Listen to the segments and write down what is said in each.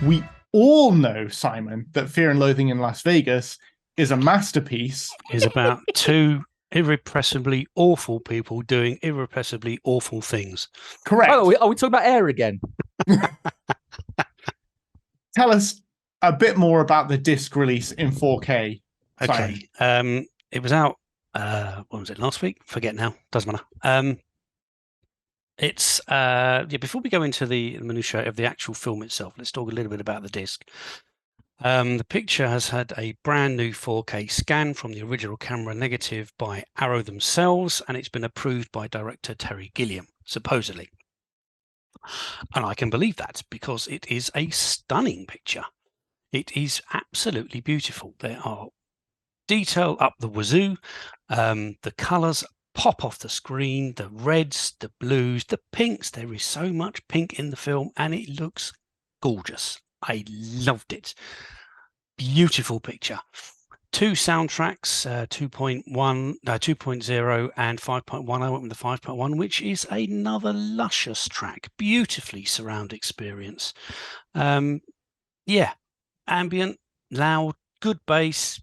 we all know, Simon, that Fear and Loathing in Las Vegas is a masterpiece. Is about two irrepressibly awful people doing irrepressibly awful things. Correct. Oh, are we talking about Air again? Tell us a bit more about the disc release in 4K. Okay. It was out, when was it, last week? Forget now. Doesn't matter. Before we go into the minutiae of the actual film itself, let's talk a little bit about the disc. The picture has had a brand new 4K scan from the original camera negative by Arrow themselves, and it's been approved by director Terry Gilliam, supposedly. And I can believe that because it is a stunning picture. It is absolutely beautiful. There are detail up the wazoo. The colours pop off the screen, the reds, the blues, the pinks. There is so much pink in the film and it looks gorgeous. I loved it. Beautiful picture. Two soundtracks, 2.0 and 5.1. I went with the 5.1, which is another luscious track. Beautifully surround experience. Ambient, loud, good bass.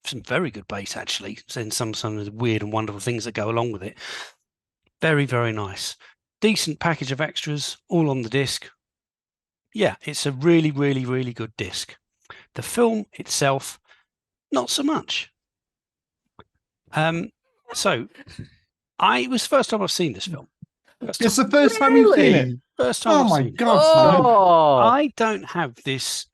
Some very good bass, actually, and some of the weird and wonderful things that go along with it. Very, very nice. Decent package of extras, all on the disc. Yeah, it's a really, really, really good disc. The film itself, not so much. So, it was the first time I've seen this film. It's the first time you've seen it. First time. Oh my God! I don't have this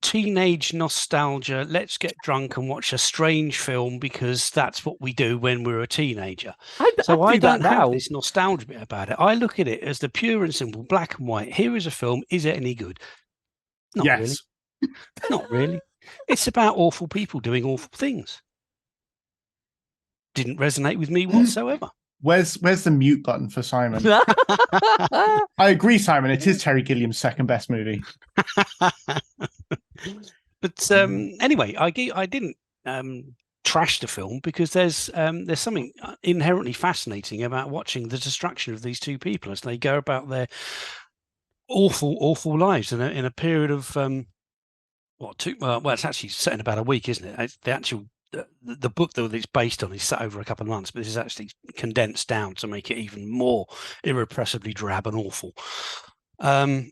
teenage nostalgia. Let's get drunk and watch a strange film because that's what we do when we're a teenager. I don't have this nostalgia bit about it. I look at it as the pure and simple black and white. Here is a film. Is it any good? Not really. Not really. It's about awful people doing awful things. Didn't resonate with me whatsoever. Where's the mute button for Simon? I agree, Simon. It is Terry Gilliam's second best movie. But anyway, I didn't trash the film because there's something inherently fascinating about watching the destruction of these two people as they go about their awful lives in a period of it's actually set in about a week, isn't it? It's the actual the book that it's based on is set over a couple of months, but this is actually condensed down to make it even more irrepressibly drab and awful. There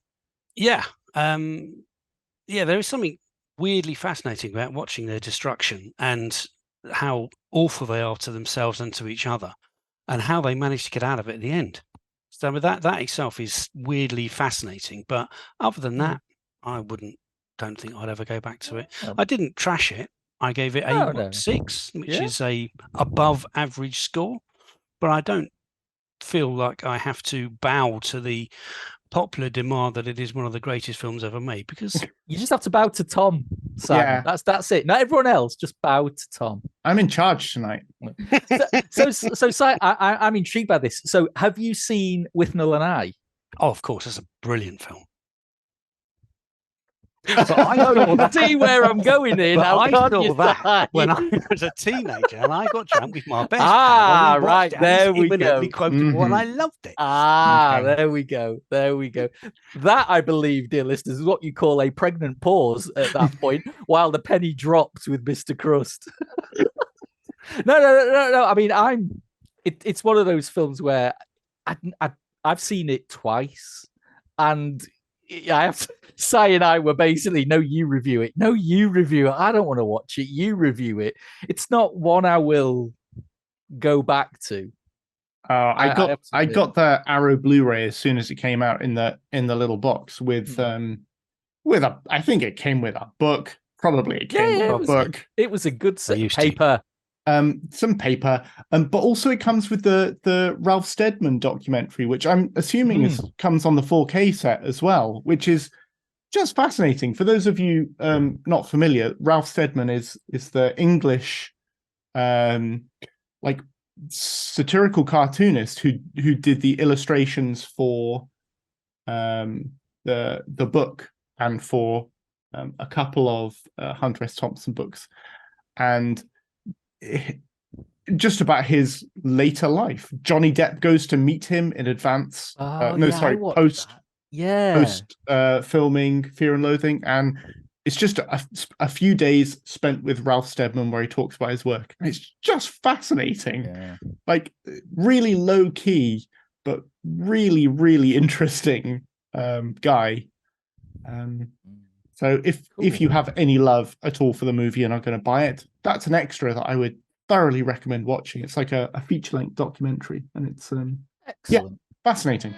is something weirdly fascinating about watching their destruction and how awful they are to themselves and to each other, and how they manage to get out of it at the end. So that itself is weirdly fascinating. But other than that, I don't think I'd ever go back to it. I didn't trash it. I gave it a 6, which is a above average score, but I don't feel like I have to bow to the popular demand that it is one of the greatest films ever made, because you just have to bow to Tom, Sam. Yeah. That's it. Not everyone else, just bow to Tom. I'm in charge tonight. So I'm intrigued by this. So have you seen Withnell and I? Oh, of course, it's a brilliant film. So I don't see where I'm going in. I saw that when I was a teenager and I got drunk with my best pal. Right, there we go. Quoted one, I loved it. There we go. That, I believe, dear listeners, is what you call a pregnant pause at that point, while the penny drops with Mr. Crust. No. I mean, it's one of those films where I've seen it twice, and I have to. Si and I were basically, no, you review it. I don't want to watch it. You review it. It's not one I will go back to. I got the Arrow Blu-ray as soon as it came out in the little box with I think it came with a book. Probably it came with a book. It was a good set of paper. Some paper, but also it comes with the Ralph Steadman documentary, which I'm assuming comes on the 4K set as well, which is just fascinating. For those of you not familiar, Ralph Steadman is the English satirical cartoonist who did the illustrations for the book and for a couple of Hunter S. Thompson books, and just about his later life. Johnny Depp goes to meet him in advance. Post. post filming Fear and Loathing, and it's just a few days spent with Ralph Steadman where he talks about his work. And it's just fascinating. Yeah. Like really low key, but really, really interesting guy. So if you have any love at all for the movie and are going to buy it, that's an extra that I would thoroughly recommend watching. It's like a feature-length documentary, and it's Excellent. fascinating.